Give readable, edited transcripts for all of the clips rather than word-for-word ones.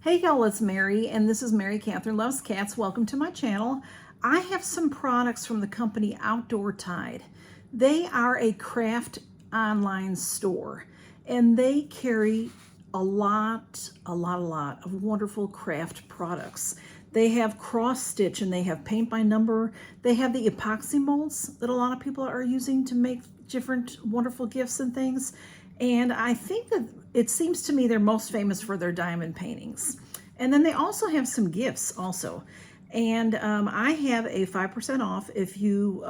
Hey y'all, it's Mary, and this is Mary Catherine Loves Cats. Welcome to my channel. I have some products from the company Outdoor Tide. They are a craft online store, and they carry a lot of wonderful craft products. They have cross stitch and they have paint by number. They have the epoxy molds that a lot of people are using to make different wonderful gifts and things. And I think that it seems to me they're most famous for their diamond paintings. And then they also have some gifts also. And I have a 5% off if you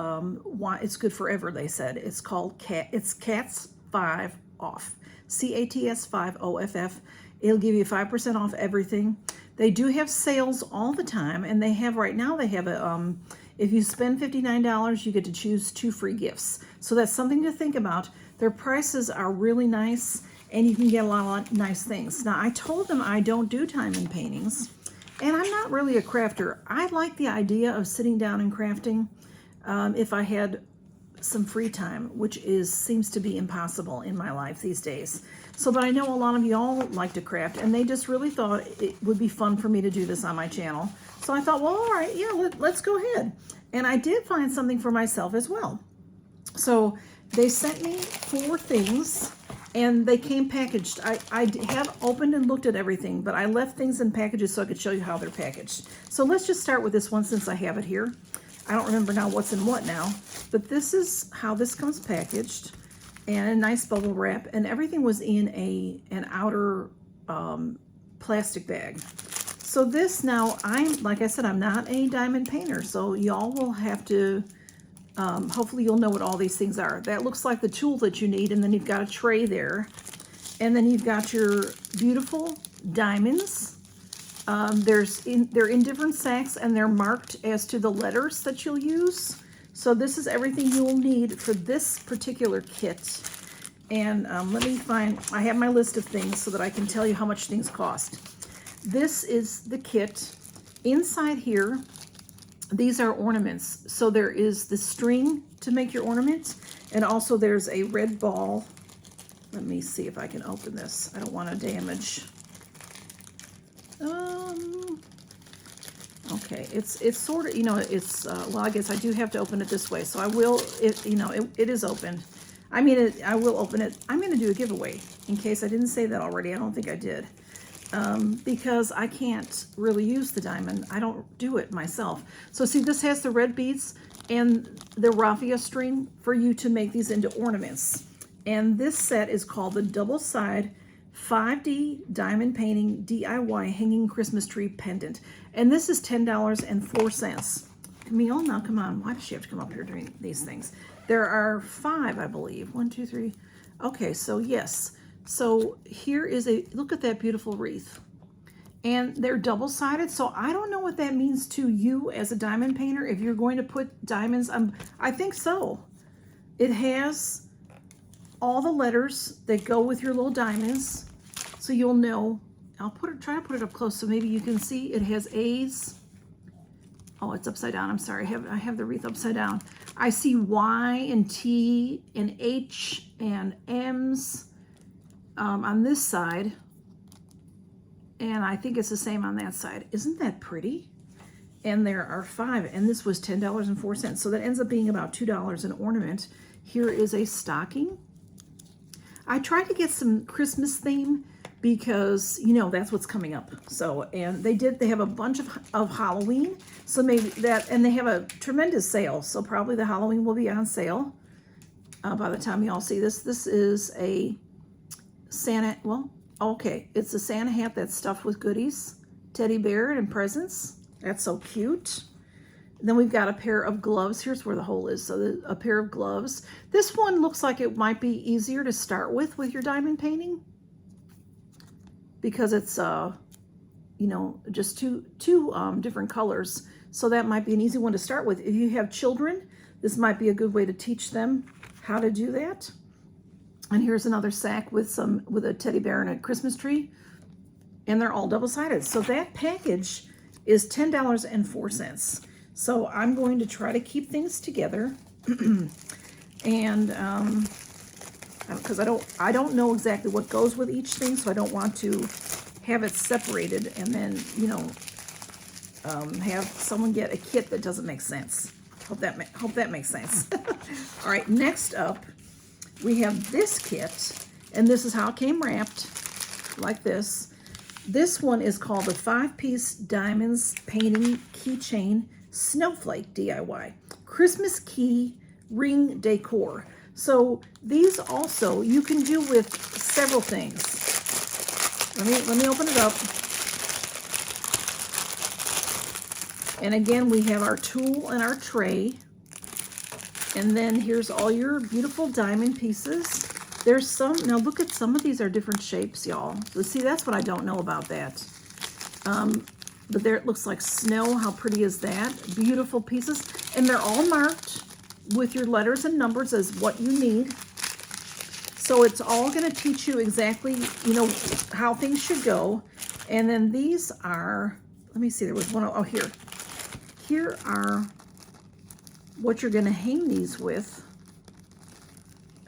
want. It's good forever, they said. It's called CATS5OFF. CATS5OFF. It'll give you 5% off everything. They do have sales all the time, and they have right now, they have a, if you spend $59, you get to choose 2 free gifts. So that's something to think about. Their prices are really nice, and you can get a lot of nice things. Now, I told them I don't do diamond paintings, and I'm not really a crafter. I like the idea of sitting down and crafting if I had some free time, which seems to be impossible in my life these days. So, but I know a lot of y'all like to craft, and they just really thought it would be fun for me to do this on my channel. So I thought, well, all right, yeah, let's go ahead. And I did find something for myself as well. So they sent me 4 things, and they came packaged. I have opened and looked at everything, but I left things in packages so I could show you how they're packaged. So let's just start with this one since I have it here. I don't remember now what's in what now, but this is how this comes packaged, and a nice bubble wrap, and everything was in an outer plastic bag. So this now, like I said, I'm not a diamond painter, so y'all will have to, hopefully you'll know what all these things are. That looks like the tool that you need, and then you've got a tray there, and then you've got your beautiful diamonds. They're in different sacks, and they're marked as to the letters that you'll use. So this is everything you'll need for this particular kit. And let me find, I have my list of things so that I can tell you how much things cost. This is the kit. Inside here, these are ornaments. So there is the string to make your ornaments, and also there's a red ball. Let me see if I can open this. I don't want to damage. Okay, it's sort of, you know, it's, well, I guess I do have to open it this way, so I will, it is open. I mean, I will open it. I'm going to do a giveaway, in case I didn't say that already. I don't think I did, because I can't really use the diamond. I don't do it myself. So see, this has the red beads and the raffia string for you to make these into ornaments. And this set is called the Double Side 5D Diamond Painting DIY Hanging Christmas Tree Pendant. And this is $10.04. Camille, now come on. Why does she have to come up here doing these things? There are 5, I believe. 1, 2, 3. Okay, so yes. So here is look at that beautiful wreath. And they're double-sided, so I don't know what that means to you as a diamond painter, if you're going to put diamonds. I think so. It has all the letters that go with your little diamonds, so you'll know. I'll try to put it up close so maybe you can see. It has A's. Oh, it's upside down. I'm sorry. I have the wreath upside down. I see Y and T and H and M's on this side, and I think it's the same on that side. Isn't that pretty? And there are 5, and this was $10.04, so that ends up being about $2 an ornament. Here is a stocking. I tried to get some Christmas theme because, you know, that's what's coming up. So, and they have a bunch of Halloween. So maybe that, and they have a tremendous sale. So probably the Halloween will be on sale by the time y'all see this. This is a Santa, well, okay. It's a Santa hat that's stuffed with goodies, teddy bear and presents. That's so cute. Then we've got a pair of gloves. Here's where the hole is. So a pair of gloves. This one looks like it might be easier to start with your diamond painting, because it's, you know, just two different colors. So that might be an easy one to start with. If you have children, this might be a good way to teach them how to do that. And here's another sack with a teddy bear and a Christmas tree. And they're all double-sided. So that package is $10.04. So I'm going to try to keep things together, and because I don't know exactly what goes with each thing, so I don't want to have it separated and then, you know, have someone get a kit that doesn't make sense. Hope that makes sense. All right, next up, we have this kit, and this is how it came wrapped, like this. This one is called the 5-piece Diamonds Painting Keychain Snowflake DIY Christmas Key Ring Decor. So these also you can do with several things. Let me open it up. And again, we have our tool and our tray. And then here's all your beautiful diamond pieces. There's some, now look at some of these are different shapes, y'all. So see, that's what I don't know about that. But there it looks like snow. How pretty is that? Beautiful pieces. And they're all marked with your letters and numbers as what you need. So it's all gonna teach you exactly, you know, how things should go. And then these are, let me see, there was one, oh, here. Here are what you're gonna hang these with.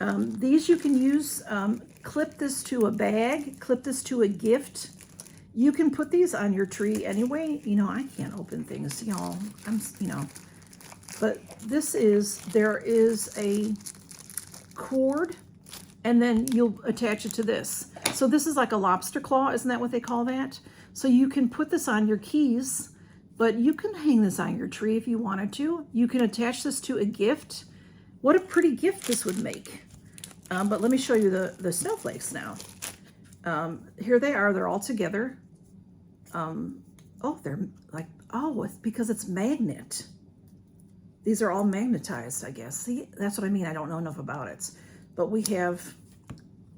These you can use, clip this to a bag, clip this to a gift. You can put these on your tree anyway. You know, I can't open things, y'all. You know, but this is, there is a cord, and then you'll attach it to this. So this is like a lobster claw, isn't that what they call that? So you can put this on your keys, but you can hang this on your tree if you wanted to. You can attach this to a gift. What a pretty gift this would make. But let me show you the snowflakes now. Here they are, they're all together. Oh, they're like, oh, it's because it's magnet. These are all magnetized, I guess. See, that's what I mean. I don't know enough about it. But we have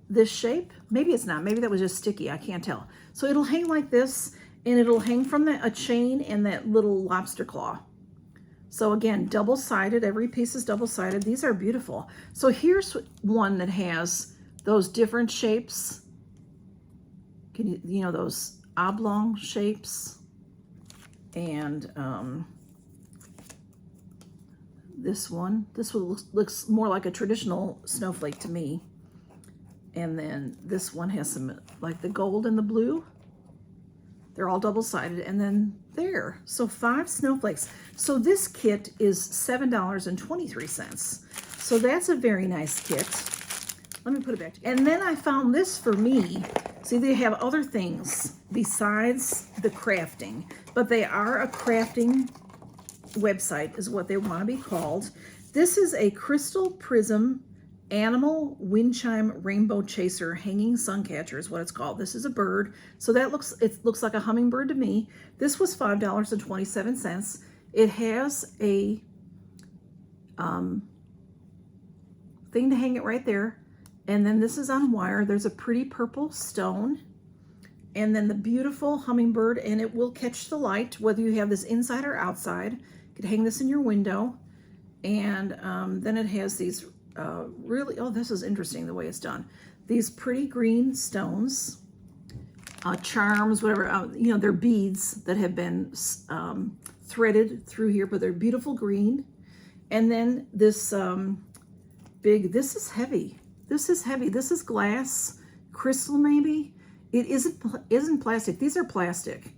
this shape. Maybe it's not. Maybe that was just sticky. I can't tell. So it'll hang like this, and it'll hang from a chain and that little lobster claw. So again, double-sided. Every piece is double-sided. These are beautiful. So here's one that has those different shapes. Can you know, those oblong shapes. And this one looks more like a traditional snowflake to me. And then this one has some, like the gold and the blue. They're all double-sided, and then there. So 5 snowflakes. So this kit is $7.23. So that's a very nice kit. Let me put it back. And then I found this for me. See, they have other things besides the crafting, but they are a crafting website is what they want to be called. This is a crystal prism animal wind chime rainbow chaser hanging sun catcher is what it's called. This is a bird, so that looks like a hummingbird to me. This was $5.27. It has a thing to hang it right there, and then this is on wire. There's a pretty purple stone, and then the beautiful hummingbird, and it will catch the light whether you have this inside or outside. You could hang this in your window, and then it has these really, oh, this is interesting the way it's done. These pretty green stones, charms, whatever, you know, they're beads that have been threaded through here, but they're beautiful green. And then this this is heavy. This is heavy. This is glass, crystal maybe. It isn't plastic. These are plastic.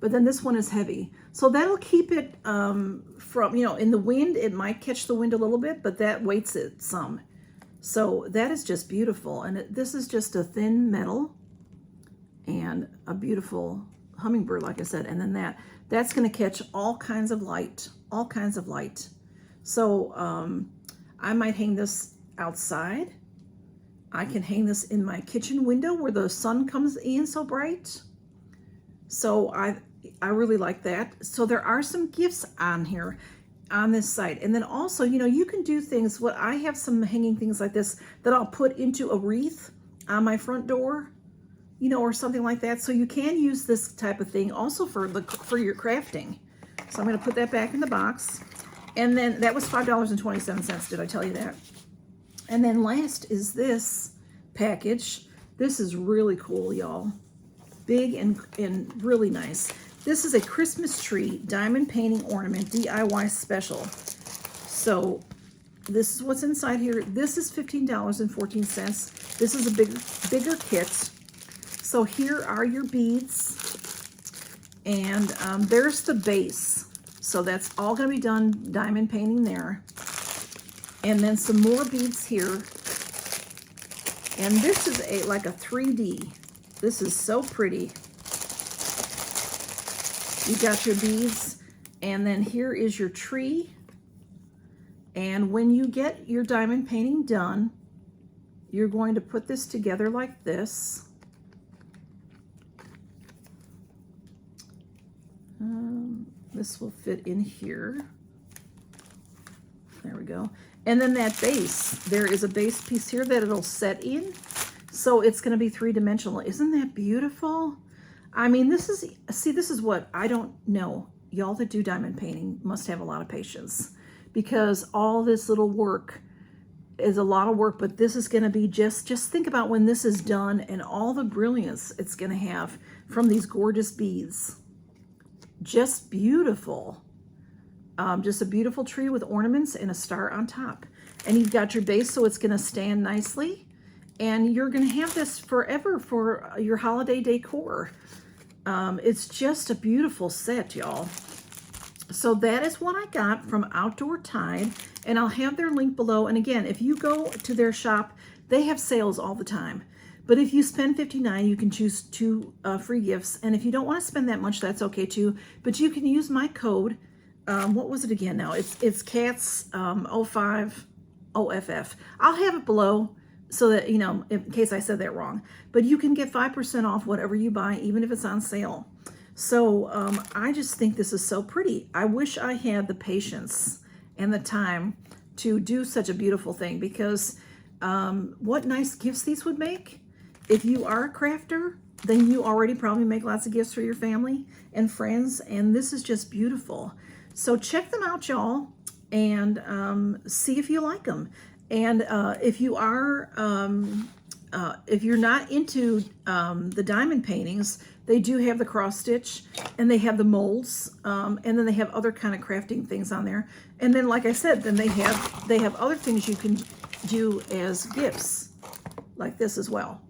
But then this one is heavy. So that'll keep it from, you know, in the wind, it might catch the wind a little bit, but that weights it some. So that is just beautiful. And this is just a thin metal and a beautiful hummingbird, like I said. And then that's going to catch all kinds of light, all kinds of light. So I might hang this outside. I can hang this in my kitchen window where the sun comes in so bright. So I really like that. So there are some gifts on here on this site. And then also, you know, you can do things. What I have some hanging things like this that I'll put into a wreath on my front door, you know, or something like that. So you can use this type of thing also for your crafting. So I'm going to put that back in the box. And then that was $5.27. Did I tell you that? And then last is this package. This is really cool, y'all. Big and really nice. This is a Christmas tree diamond painting ornament DIY special. So this is what's inside here. This is $15.14. This is a bigger kit. So here are your beads, and there's the base. So that's all going to be done diamond painting there. And then some more beads here. And this is like a 3D. This is so pretty. You got your beads, and then here is your tree. And when you get your diamond painting done, you're going to put this together like this. This will fit in here. There we go. And then that base, there is a base piece here that it'll set in. So it's going to be three-dimensional. Isn't that beautiful? I mean, this is what I don't know. Y'all that do diamond painting must have a lot of patience, because all this little work is a lot of work, but this is going to be just think about when this is done and all the brilliance it's going to have from these gorgeous beads. Just beautiful. Just a beautiful tree with ornaments and a star on top. And you've got your base, so it's going to stand nicely. And you're going to have this forever for your holiday decor. It's just a beautiful set, y'all. So that is what I got from Outdoor Tide, and I'll have their link below. And again, if you go to their shop, they have sales all the time. But if you spend $59, you can choose 2 free gifts. And if you don't want to spend that much, that's okay too. But you can use my code. What was it again now? It's CATS5OFF. I'll have it below so that, you know, in case I said that wrong. But you can get 5% off whatever you buy, even if it's on sale. So I just think this is so pretty. I wish I had the patience and the time to do such a beautiful thing, because what nice gifts these would make. If you are a crafter, then you already probably make lots of gifts for your family and friends, and this is just beautiful. So check them out, y'all, and see if you like them. And if you are, if you're not into the diamond paintings, they do have the cross stitch, and they have the molds, and then they have other kind of crafting things on there. And then, like I said, then they have other things you can do as gifts, like this as well.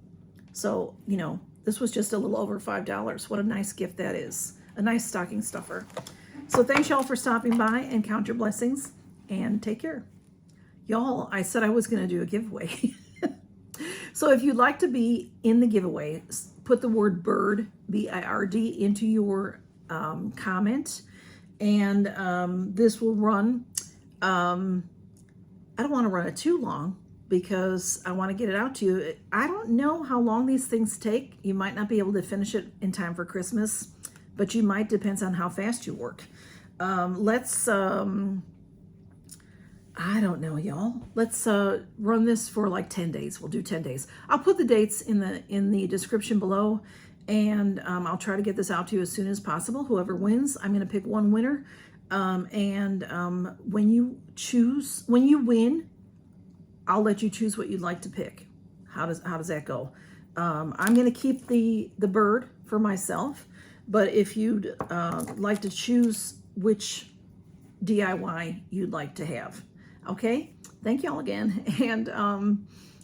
So, you know, this was just a little over $5. What a nice gift that is. A nice stocking stuffer. So thanks, y'all, for stopping by, and count your blessings, and take care. Y'all, I said I was going to do a giveaway. So if you'd like to be in the giveaway, put the word BIRD, B-I-R-D, into your comment. And this will run, I don't want to run it too long, because I want to get it out to you. I don't know how long these things take. You might not be able to finish it in time for Christmas, but you might, depends on how fast you work. I don't know, y'all. Let's run this for like 10 days. We'll do 10 days. I'll put the dates in the description below, and I'll try to get this out to you as soon as possible. Whoever wins, I'm going to pick one winner. When you win, I'll let you choose what you'd like to pick. How does that go? I'm going to keep the bird for myself, but if you'd like to choose which DIY you'd like to have. Okay, thank y'all again. And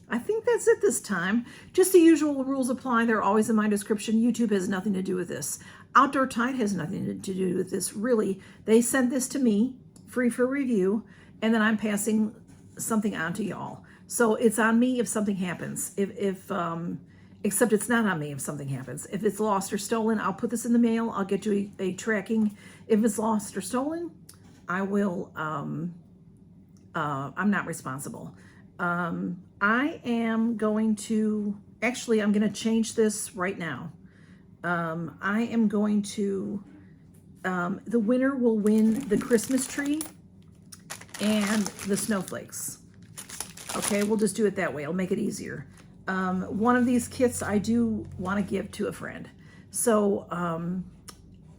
I think that's it this time. Just the usual rules apply. They're always in my description. YouTube has nothing to do with this. Outdoor Tide has nothing to do with this, really. They sent this to me, free for review, and then I'm passing something on to y'all. So it's on me if something happens. Except it's not on me if something happens. If it's lost or stolen, I'll put this in the mail. I'll get you a tracking. If it's lost or stolen, I will, I'm not responsible. I am going to, actually, I'm going to change this right now. I am going to, the winner will win the Christmas tree and the snowflakes. Okay, we'll just do it that way. I'll make it easier. One of these kits I do want to give to a friend. So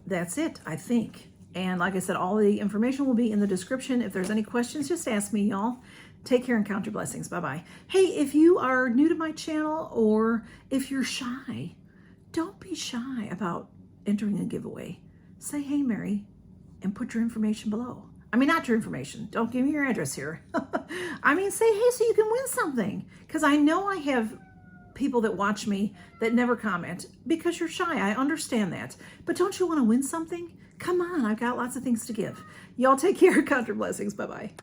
that's it, I think. And like I said, all the information will be in the description. If there's any questions, just ask me, y'all. Take care and count your blessings. Bye-bye. Hey, if you are new to my channel, or if you're shy, don't be shy about entering a giveaway. Say, hey, Mary, and put your information below. I mean, not your information. Don't give me your address here. I mean, say, hey, so you can win something. Because I know I have people that watch me that never comment because you're shy. I understand that. But don't you want to win something? Come on, I've got lots of things to give. Y'all take care. Count your blessings. Bye-bye.